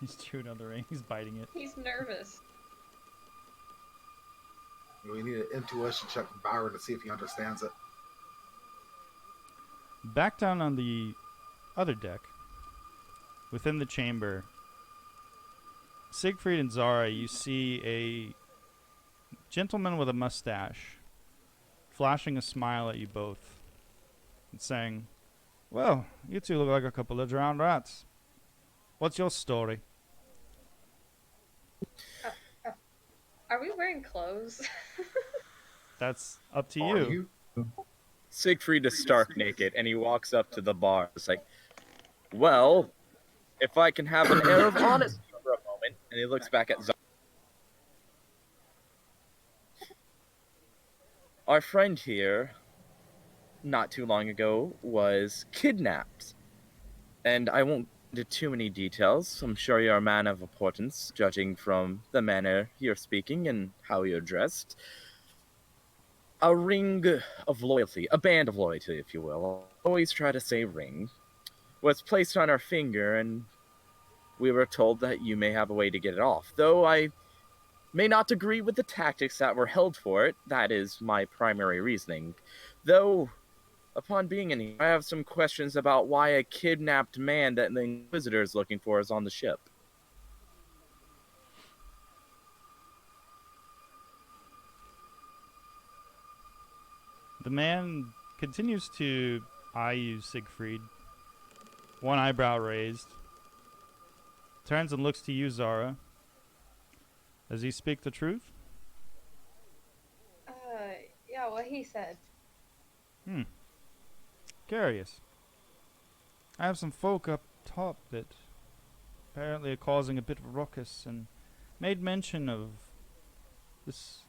Speaker 3: He's chewing on the ring. He's biting it.
Speaker 2: He's nervous.
Speaker 6: We need an intuition check from Byron to see if he understands it.
Speaker 3: Back down on the other deck, within the chamber, Siegfried and Zara, you see a gentleman with a mustache flashing a smile at you both and saying, "Well, you two look like a couple of drowned rats. What's your story?"
Speaker 2: Are we wearing clothes?
Speaker 3: That's up to
Speaker 6: Are
Speaker 3: you.
Speaker 6: you?
Speaker 1: Siegfried is stark naked, and he walks up to the bar. It's like, well, if I can have an air of honesty for a moment, and he looks back at Zara. Our friend here, not too long ago, was kidnapped. And I won't go into too many details. I'm sure you're a man of importance, judging from the manner you're speaking and how you're dressed. A ring of loyalty, a band of loyalty, if you will. I always try to say ring. Was placed on our finger, and we were told that you may have a way to get it off. Though I may not agree with the tactics that were held for it, that is my primary reasoning. Though, upon being in here, I have some questions about why a kidnapped man that the Inquisitor is looking for is on the ship.
Speaker 3: The man continues to eye you, Siegfried, one eyebrow raised. Turns and looks to you, Zara. Does he speak the truth?
Speaker 2: Yeah, what he said.
Speaker 3: Curious. I have some folk up top that apparently are causing a bit of a ruckus and made mention of this.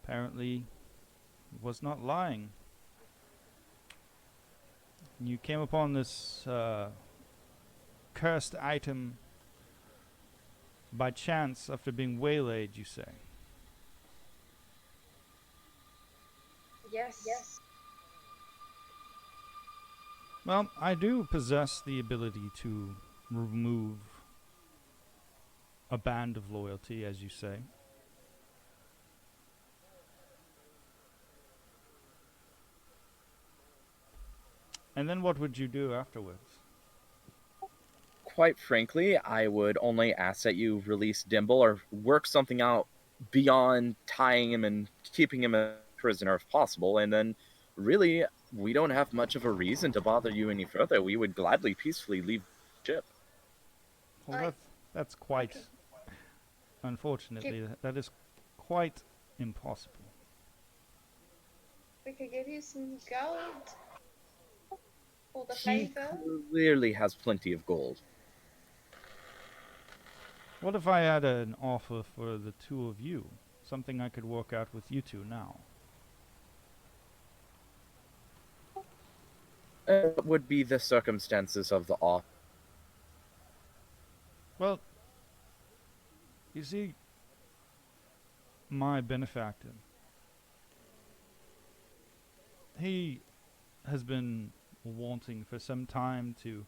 Speaker 3: Apparently was not lying. You came upon this cursed item by chance after being waylaid, you say?
Speaker 2: Yes.
Speaker 3: Well, I do possess the ability to remove a band of loyalty, as you say. And then what would you do afterwards?
Speaker 1: Quite frankly, I would only ask that you release Dimble or work something out beyond tying him and keeping him a prisoner if possible, and then really, we don't have much of a reason to bother you any further. We would gladly, peacefully leave the ship.
Speaker 3: Well, that's quite... Unfortunately, that is quite impossible.
Speaker 2: We could give you some gold. For the
Speaker 1: He
Speaker 2: favor.
Speaker 1: clearly has plenty of gold.
Speaker 3: What if I had an offer for the two of you? Something I could work out with you two now.
Speaker 1: What would be the circumstances of the offer?
Speaker 3: Well, you see, my benefactor, he has been wanting for some time to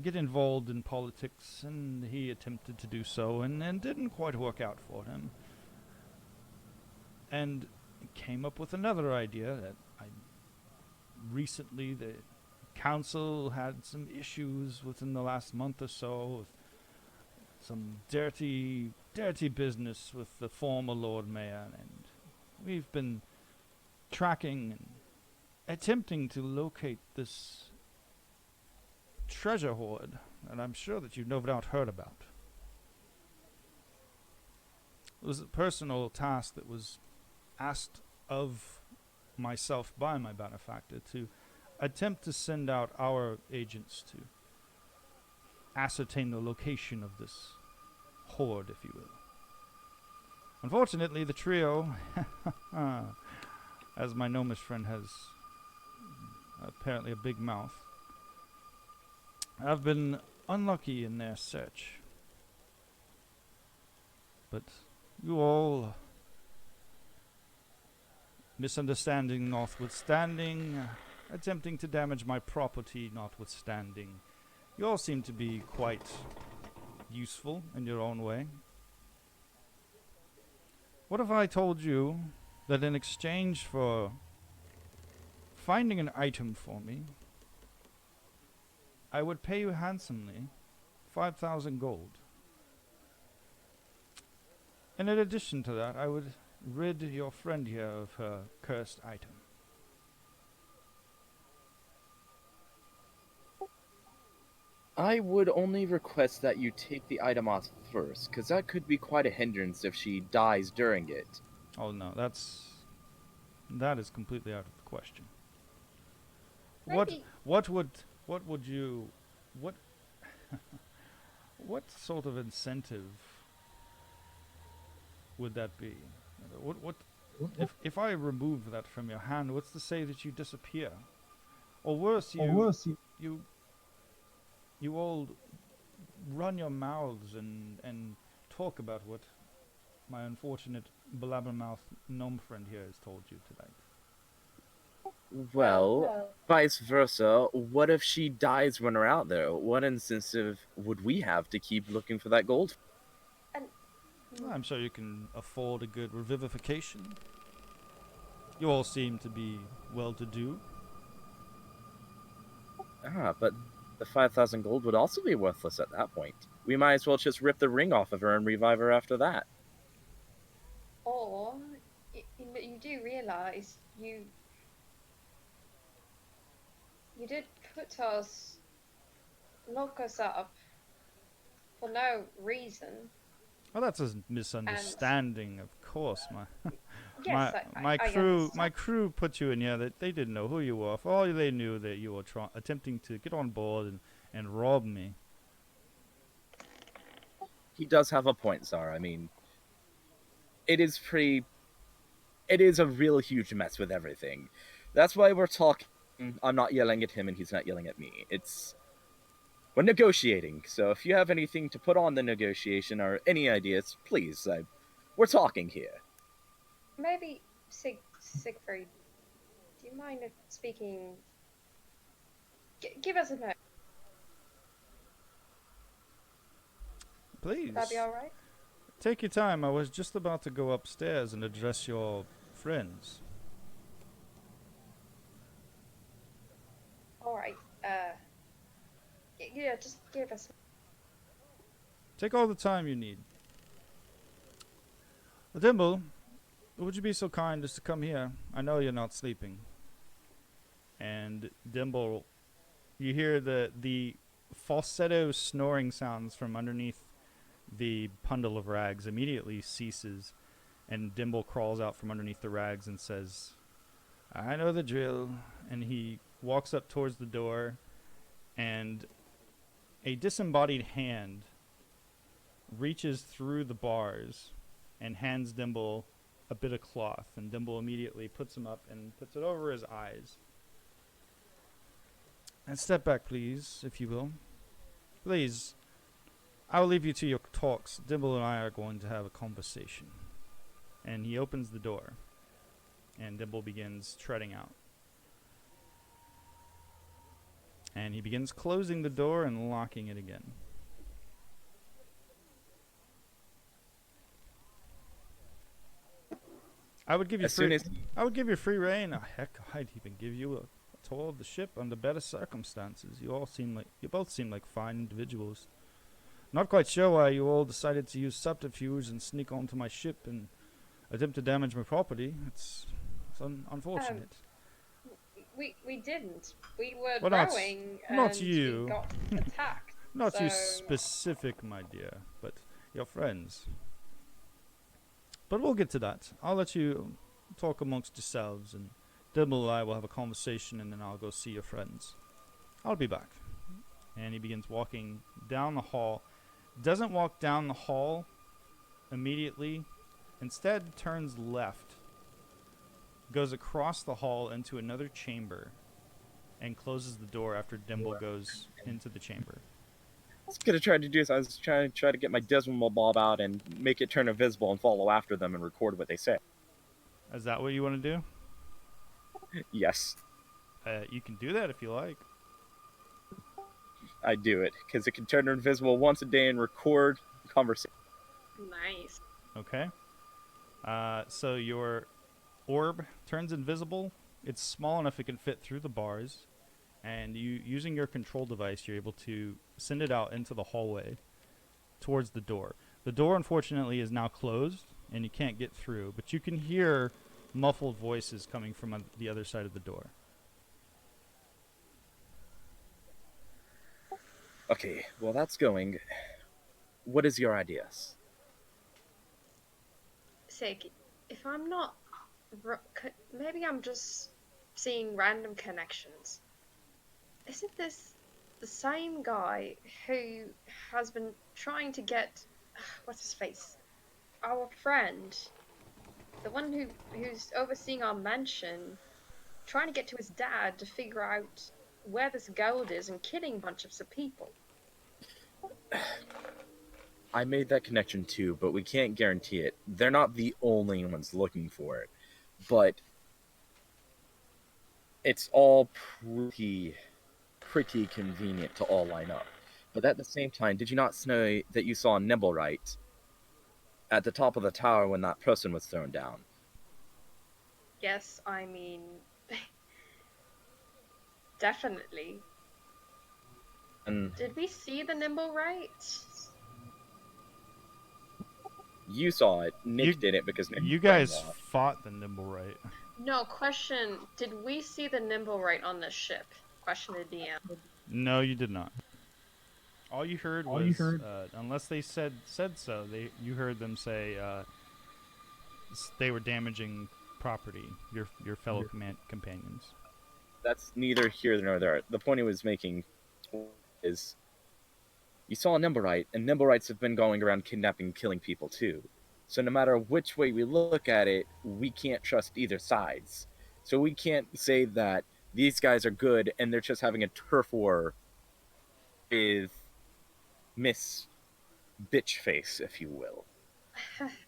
Speaker 3: get involved in politics, and he attempted to do so, and didn't quite work out for him. And came up with another idea that recently the council had some issues within the last month or so with some dirty business with the former Lord Mayor, and we've been tracking and attempting to locate this treasure hoard that I'm sure that you've no doubt heard about. It was a personal task that was asked of myself by my benefactor to attempt to send out our agents to ascertain the location of this hoard, if you will. Unfortunately, the trio, as my gnomish friend has apparently a big mouth, have been unlucky in their search. But you all, misunderstanding notwithstanding, attempting to damage my property notwithstanding, you all seem to be quite useful in your own way.
Speaker 4: What if I told you that in exchange for finding an item for me, I would pay you handsomely 5,000 gold. And in addition to that, I would rid your friend here of her cursed item.
Speaker 1: I would only request that you take the item off first, because that could be quite a hindrance if she dies during it.
Speaker 4: Oh no, that is completely out of the question.
Speaker 2: Maybe.
Speaker 4: What would you what what sort of incentive would that be? What if I remove that from your hand, what's to say that you disappear? Or worse, you all run your mouths and talk about what my unfortunate blabbermouth gnome friend here has told you tonight.
Speaker 1: Well, vice versa, what if she dies when we're out there? What incentive would we have to keep looking for that gold?
Speaker 4: Well, I'm sure you can afford a good revivification. You all seem to be well-to-do.
Speaker 1: But the 5,000 gold would also be worthless at that point. We might as well just rip the ring off of her and revive her after that.
Speaker 2: Or you do realize you did lock us up for no reason.
Speaker 4: Well, that's a misunderstanding, of course.
Speaker 2: Yes,
Speaker 4: my
Speaker 2: I
Speaker 4: my crew put you in here. That they didn't know who you were. For all they knew, that you were attempting to get on board and rob me.
Speaker 1: He does have a point, Zara. I mean, it is a real huge mess with everything. That's why we're talking. I'm not yelling at him and he's not yelling at me. We're negotiating, so if you have anything to put on the negotiation or any ideas, please, we're talking here.
Speaker 2: Maybe Siegfried, do you mind speaking? Give us a note.
Speaker 4: Please.
Speaker 2: Would that be all right?
Speaker 4: Take your time. I was just about to go upstairs and address your friends.
Speaker 2: All right. Yeah, just give us.
Speaker 4: Take all the time you need. Dimble, would you be so kind as to come here? I know you're not sleeping. And Dimble, you hear the falsetto snoring sounds from underneath the bundle of rags immediately ceases, and Dimble crawls out from underneath the rags and says, I know the drill. And he walks up towards the door, and a disembodied hand reaches through the bars and hands Dimble a bit of cloth, and Dimble immediately puts him up and puts it over his eyes. And step back, please, if you will. Please, I will leave you to your talks. Dimble and I are going to have a conversation. And he opens the door, and Dimble begins treading out. And he begins closing the door and locking it again. I would give you free reign. Oh, heck, I'd even give you a tour of the ship under better circumstances. You both seem like fine individuals. Not quite sure why you all decided to use subterfuge and sneak onto my ship and attempt to damage my property. It's unfortunate.
Speaker 2: We didn't. We were
Speaker 4: Well,
Speaker 2: rowing
Speaker 4: not
Speaker 2: and
Speaker 4: you.
Speaker 2: we got attacked.
Speaker 4: Not you specific, my dear, but your friends. But we'll get to that. I'll let you talk amongst yourselves, and Dimble and I will have a conversation, and then I'll go see your friends. I'll be back. And he begins walking down the hall. Doesn't walk down the hall immediately. Instead, turns left. Goes across the hall into another chamber. And closes the door after Dimble goes into the chamber.
Speaker 1: I was gonna try to do this. I was trying to get my Desmond Bob out and make it turn invisible and follow after them and record what they say.
Speaker 4: Is that what you want to do?
Speaker 1: Yes,
Speaker 4: You can do that if you like.
Speaker 1: I do it because it can turn invisible once a day and record conversation.
Speaker 2: Nice.
Speaker 4: Okay.
Speaker 3: So your orb turns invisible. It's small enough it can fit through the bars, and you, using your control device, you're able to send it out into the hallway towards the door. The door, unfortunately, is now closed, and you can't get through, but you can hear muffled voices coming from the other side of the door.
Speaker 1: Okay, well that's going. What is your ideas?
Speaker 2: Sig, if I'm not, maybe I'm just seeing random connections. Isn't this the same guy who has been trying to get, what's his face, our friend, the one who's overseeing our mansion, trying to get to his dad to figure out where this gold is and killing bunches of people?
Speaker 1: I made that connection too, but we can't guarantee it. They're not the only ones looking for it, but it's all pretty convenient to all line up. But at the same time, did you not know that you saw Nimblewright at the top of the tower when that person was thrown down?
Speaker 2: Yes, I mean, definitely.
Speaker 1: And
Speaker 2: Did we see the Nimblewright?
Speaker 1: you saw it. Nick didn't because Nick
Speaker 3: You
Speaker 1: was
Speaker 3: guys
Speaker 1: brainwashed.
Speaker 3: fought the Nimblewright.
Speaker 2: No, question, did we see the Nimblewright on the ship? Question to DM.
Speaker 3: No, you did not. All you heard was, unless they said so, you heard them say they were damaging property, your fellow companions.
Speaker 1: That's neither here nor there. The point he was making is you saw a Nimblewright, and Nimblewrights have been going around kidnapping and killing people too. So no matter which way we look at it, we can't trust either sides. So we can't say that these guys are good and they're just having a turf war with Miss Bitchface, if you will.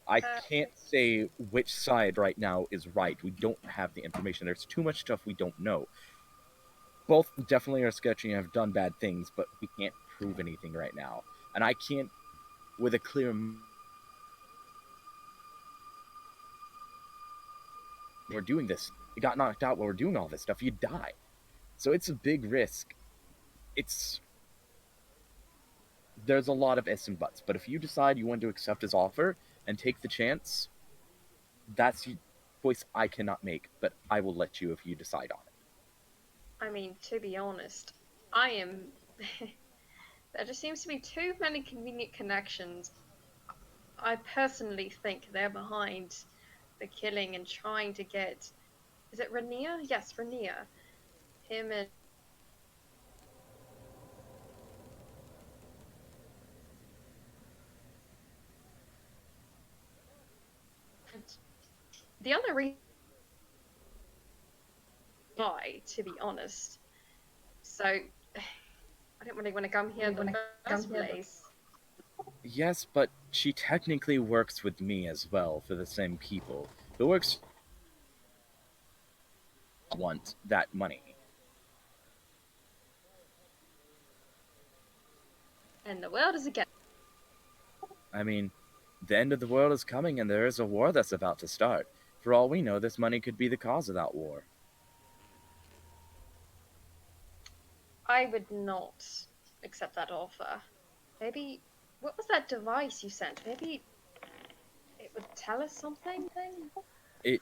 Speaker 1: I can't say which side right now is right. We don't have the information. There's too much stuff we don't know. Both definitely are sketchy and have done bad things, but we can't prove anything right now. And I can't, with a clear... We're doing this. You got knocked out while we're doing all this stuff. You die. So it's a big risk. There's a lot of ifs and buts. But if you decide you want to accept his offer and take the chance, that's a choice I cannot make, but I will let you if you decide on it.
Speaker 2: I mean, to be honest, I am... there just seems to be too many convenient connections. I personally think they're behind the killing and trying to get... Is it Rainier? Yes, Rainier. Him and... The other reason why, to be honest. So, I didn't really want to come here in the first place.
Speaker 1: Yes, but she technically works with me as well for the same people. Who works want that money.
Speaker 2: And the world is against.
Speaker 1: I mean, the end of the world is coming and there is a war that's about to start. For all we know, this money could be the cause of that war.
Speaker 2: I would not accept that offer. Maybe, what was that device you sent? Maybe it would tell us something?
Speaker 1: It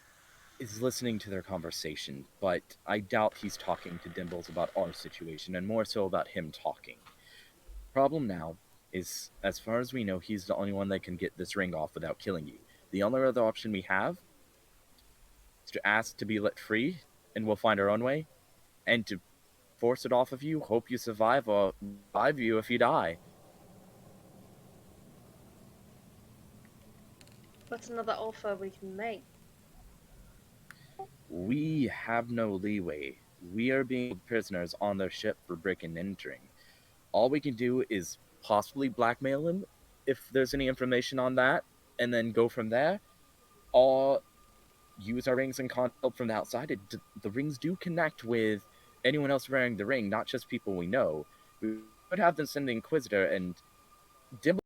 Speaker 1: is listening to their conversation, but I doubt he's talking to Dimbles about our situation and more so about him talking. Problem now is, as far as we know, he's the only one that can get this ring off without killing you. The only other option we have is to ask to be let free, and we'll find our own way, and to force it off of you, hope you survive, or revive you if you die.
Speaker 2: What's another offer we can make?
Speaker 1: We have no leeway. We are being prisoners on their ship for breaking and entering. All we can do is possibly blackmail him, if there's any information on that, and then go from there, or use our rings and contact from the outside. The rings do connect with anyone else wearing the ring, not just people we know. We would have them send the Inquisitor, and Dimble